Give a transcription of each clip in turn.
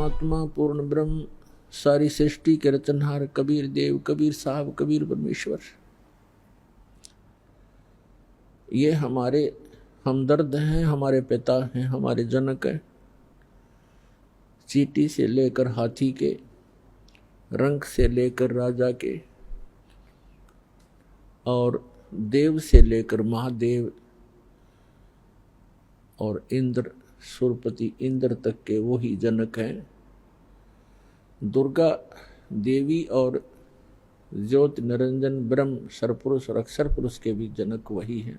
परमात्मा पूर्ण ब्रह्म सारी सृष्टि के रचनहार कबीर देव, कबीर साहब, कबीर परमेश्वर, ये हमारे हमदर्द हैं, हमारे पिता हैं, हमारे जनक हैं। चींटी से लेकर हाथी के, रंग से लेकर राजा के, और देव से लेकर महादेव और इंद्र, सुरपति इंद्र तक के वही जनक हैं। दुर्गा देवी और ज्योति निरंजन ब्रह्म सरपुरुष और अक्षर पुरुष के भी जनक वही हैं।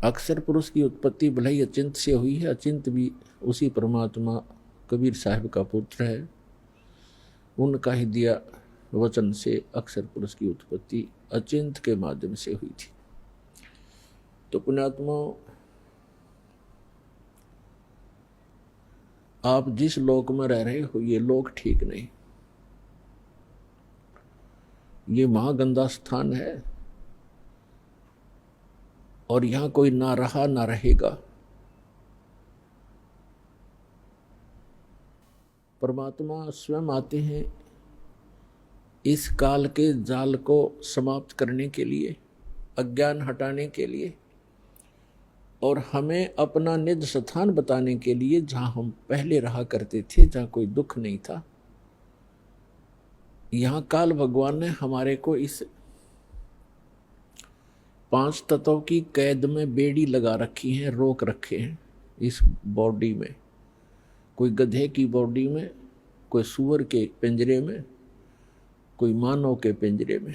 अक्षर पुरुष की उत्पत्ति भले ही अचिंत से हुई है, अचिंत भी उसी परमात्मा कबीर साहब का पुत्र है। उनका ही दिया वचन से अक्षर पुरुष की उत्पत्ति अचिंत के माध्यम से हुई थी। तो पुण्यात्माओं, आप जिस लोक में रह रहे हो ये लोक ठीक नहीं, ये महागंदा स्थान है और यहां कोई ना रहा ना रहेगा। परमात्मा स्वयं आते हैं इस काल के जाल को समाप्त करने के लिए, अज्ञान हटाने के लिए, और हमें अपना निज स्थान बताने के लिए, जहां हम पहले रहा करते थे, जहां कोई दुख नहीं था। यहां काल भगवान ने हमारे को इस 5 तत्वों की कैद में बेड़ी लगा रखी है, रोक रखे हैं इस बॉडी में। कोई गधे की बॉडी में, कोई सूअर के पिंजरे में, कोई मानव के पिंजरे में।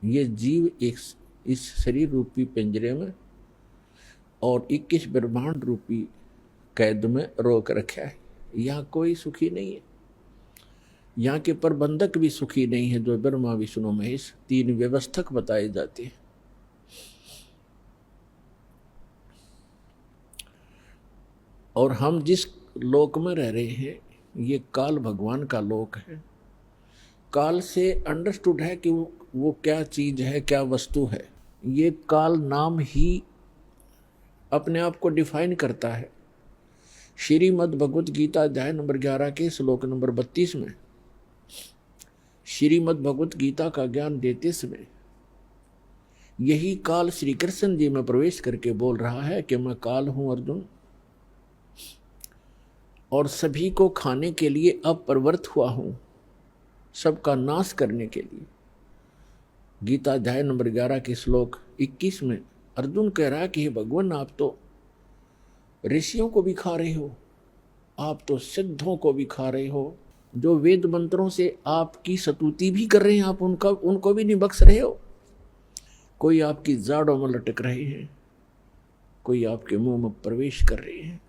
ये जीव एक इस शरीर रूपी पिंजरे में और 21 ब्रह्मांड रूपी कैद में रोक रखा है। यहाँ कोई सुखी नहीं है। यहाँ के प्रबंधक भी सुखी नहीं है, जो ब्रह्मा विष्णु महेश 3 व्यवस्थक बताए जाते हैं। और हम जिस लोक में रह रहे हैं ये काल भगवान का लोक है। काल से अंडरस्टूड है कि वो क्या चीज है, क्या वस्तु है। ये काल नाम ही अपने आप को डिफाइन करता है। श्रीमद् भगवत गीता अध्याय नंबर 11 के श्लोक नंबर 32 में श्रीमद् भगवत गीता का ज्ञान देते समय यही काल श्री कृष्ण जी में प्रवेश करके बोल रहा है कि मैं काल हूं अर्जुन, और सभी को खाने के लिए अब प्रवृत्त हुआ हूं, सबका नाश करने के लिए। गीता अध्याय नंबर 11 के श्लोक 21 में अर्जुन कह रहा है कि हे भगवान, आप तो ऋषियों को भी खा रहे हो, आप तो सिद्धों को भी खा रहे हो, जो वेद मंत्रों से आपकी स्तुति भी कर रहे हैं, आप उनको भी नहीं बख्श रहे हो। कोई आपकी जाड़ों में लटक रहे हैं, कोई आपके मुंह में प्रवेश कर रहे हैं।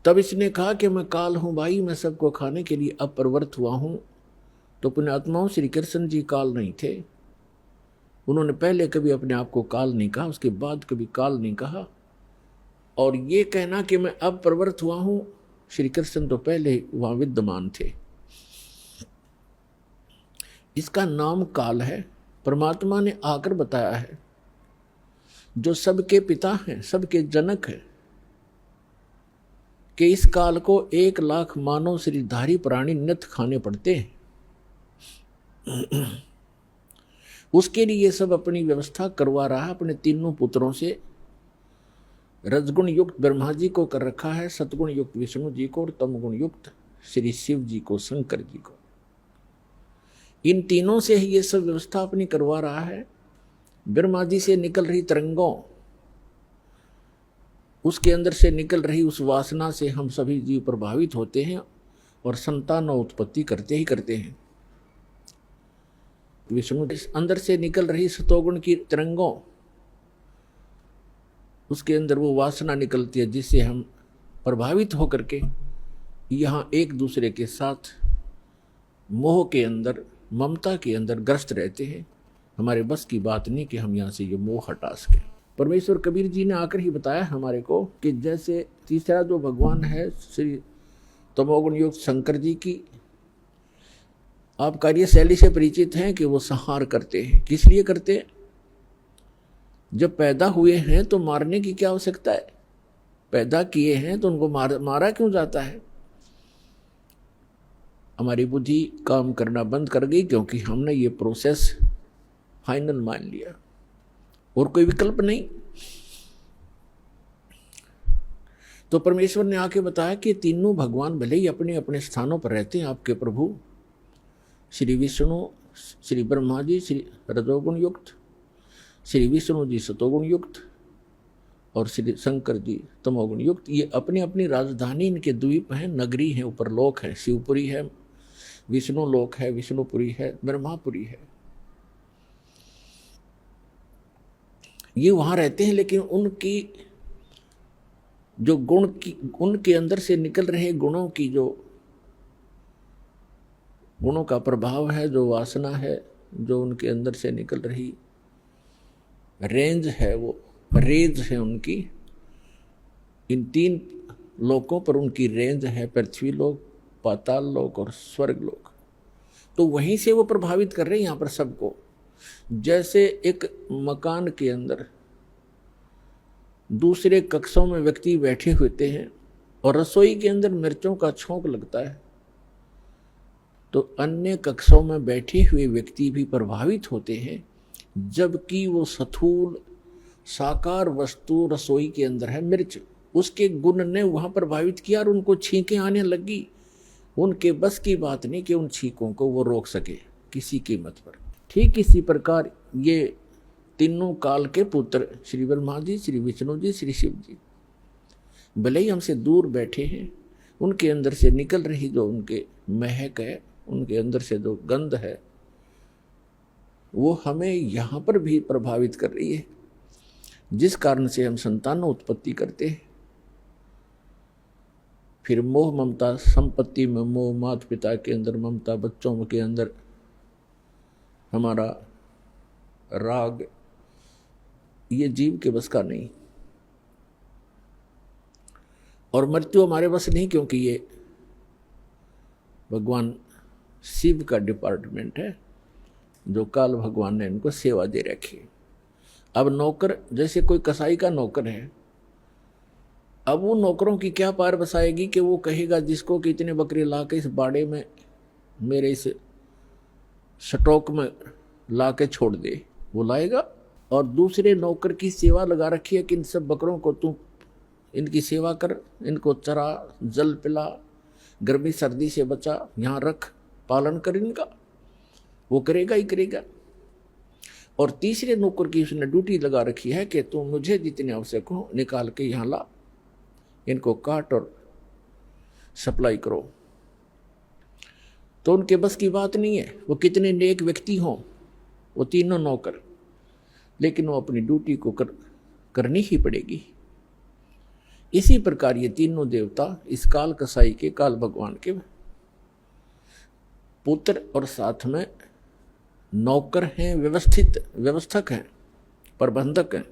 तब इसने कहा कि मैं काल हूं भाई, मैं सबको खाने के लिए अब प्रवृत्त हुआ हूं। तो पुण्यात्माओं, श्री कृष्ण जी काल नहीं थे। उन्होंने पहले कभी अपने आप को काल नहीं कहा, उसके बाद कभी काल नहीं कहा। और ये कहना कि मैं अब प्रवृत्त हुआ हूं, श्री कृष्ण तो पहले वहां विद्यमान थे। इसका नाम काल है। परमात्मा ने आकर बताया है, जो सबके पिता हैं, सबके जनक हैं, कि इस काल को 1 लाख मानव शरीरधारी प्राणी नित्य खाने पड़ते हैं। उसके लिए सब अपनी व्यवस्था करवा रहा है। अपने 3 पुत्रों से रजगुण युक्त ब्रह्मा जी को कर रखा है, सतगुण युक्त विष्णु जी को, और तमगुण युक्त श्री शिव जी को, शंकर जी को। इन तीनों से ही ये सब व्यवस्था अपनी करवा रहा है। ब्रह्मा जी से निकल रही तरंगों, उसके अंदर से निकल रही उस वासना से हम सभी जीव प्रभावित होते हैं और संतान उत्पत्ति करते ही करते हैं। विष्णु अंदर से निकल रही सतोगुण की तरंगों, उसके अंदर वो वासना निकलती है जिससे हम प्रभावित होकर के यहाँ एक दूसरे के साथ मोह के अंदर, ममता के अंदर ग्रस्त रहते हैं। हमारे बस की बात नहीं कि हम यहाँ से ये मोह हटा सकें। परमेश्वर कबीर जी ने आकर ही बताया हमारे को कि जैसे तीसरा जो भगवान है श्री तमोगुण युक्त शंकर जी की आप कार्यशैली से परिचित हैं कि वो संहार करते हैं। किस लिए करते हैं? जब पैदा हुए हैं तो मारने की क्या आवश्यकता है? पैदा किए हैं तो उनको मारा क्यों जाता है? हमारी बुद्धि काम करना बंद कर गई क्योंकि हमने ये प्रोसेस फाइनल मान लिया और कोई विकल्प नहीं। तो परमेश्वर ने आके बताया कि तीनों भगवान भले ही अपने अपने स्थानों पर रहते हैं, आपके प्रभु श्री विष्णु, श्री ब्रह्मा जी श्री रजोगुण युक्त, श्री विष्णु जी सतोगुण युक्त और श्री शंकर जी तमोगुण युक्त। ये अपनी अपनी राजधानी, इनके द्वीप हैं, नगरी हैं, ऊपर लोक है, शिवपुरी है, विष्णु लोक है, विष्णुपुरी है, ब्रह्मापुरी है। ये वहां रहते हैं, लेकिन उनकी जो गुण की, उनके अंदर से निकल रहे गुणों की, जो गुणों का प्रभाव है, जो वासना है, जो उनके अंदर से निकल रही रेंज है, वो रेंज है उनकी। इन तीन लोकों पर उनकी रेंज है, पृथ्वी लोक, पाताल लोक और स्वर्ग लोक। तो वहीं से वो प्रभावित कर रहे हैं यहाँ पर सबको। जैसे एक मकान के अंदर दूसरे कक्षों में व्यक्ति बैठे होते हैं और रसोई के अंदर मिर्चों का छोंक लगता है, तो अन्य कक्षों में बैठे हुए व्यक्ति भी प्रभावित होते हैं, जबकि वो स्थूल साकार वस्तु रसोई के अंदर है मिर्च, उसके गुण ने वहां प्रभावित किया और उनको छींकें आने लगी। उनके बस की बात नहीं कि उन छींकों को वो रोक सके किसी कीमत पर। ठीक इसी प्रकार ये तीनों काल के पुत्र श्री ब्रह्मा जी, श्री विष्णु जी, श्री शिव जी भले ही हमसे दूर बैठे हैं, उनके अंदर से निकल रही जो उनके महक है, उनके अंदर से जो गंध है, वो हमें यहाँ पर भी प्रभावित कर रही है, जिस कारण से हम संतान उत्पत्ति करते हैं। फिर मोह ममता, संपत्ति में मोह, माता पिता के अंदर ममता, बच्चों के अंदर हमारा राग, ये जीव के बस का नहीं। और मृत्यु हमारे बस नहीं, क्योंकि ये भगवान शिव का डिपार्टमेंट है, जो काल भगवान ने इनको सेवा दे रखी है। अब नौकर, जैसे कोई कसाई का नौकर है, अब वो नौकरों की क्या पार बसाएगी कि वो कहेगा जिसको कि इतने बकरे ला के इस बाड़े में मेरे इस स्टॉक में ला के छोड़ दे, वो लाएगा। और दूसरे नौकर की सेवा लगा रखी है कि इन सब बकरों को तू इनकी सेवा कर, इनको चरा, जल पिला, गर्मी सर्दी से बचा, यहाँ रख, पालन कर इनका, वो करेगा ही करेगा। और तीसरे नौकर की उसने ड्यूटी लगा रखी है कि तू मुझे जितने आवश्यक हो निकाल के यहाँ ला, इनको काट और सप्लाई करो। तो उनके बस की बात नहीं है, वो कितने नेक व्यक्ति हों, वो तीनों नौकर, लेकिन वो अपनी ड्यूटी को करनी ही पड़ेगी। इसी प्रकार ये तीनों देवता इस काल कसाई के, काल भगवान के पुत्र और साथ में नौकर हैं, व्यवस्थक हैं, प्रबंधक हैं।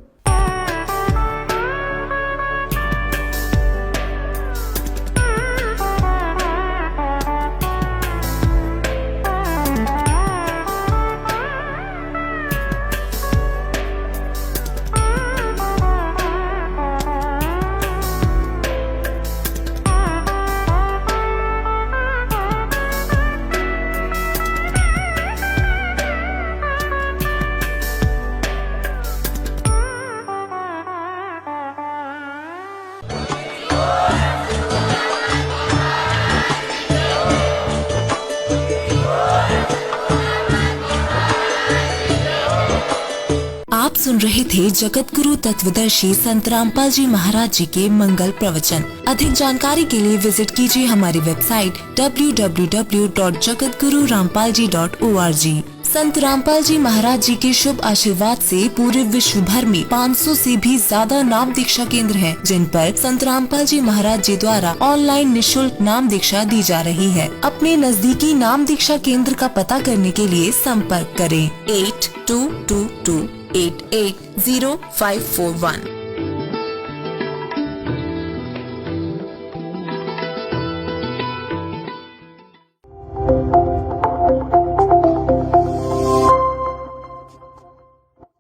आप सुन रहे थे जगत गुरु तत्वदर्शी संत रामपाल जी महाराज जी के मंगल प्रवचन। अधिक जानकारी के लिए विजिट कीजिए हमारी वेबसाइट www.jagatgururampalji.org। संत रामपाल जी महाराज जी के शुभ आशीर्वाद से पूरे विश्व भर में 500 से भी ज्यादा नाम दीक्षा केंद्र हैं, जिन पर संत रामपाल जी महाराज जी द्वारा ऑनलाइन निशुल्क नाम दीक्षा दी जा रही है। अपने नजदीकी नाम दीक्षा केंद्र का पता करने के लिए संपर्क करें 8222880541।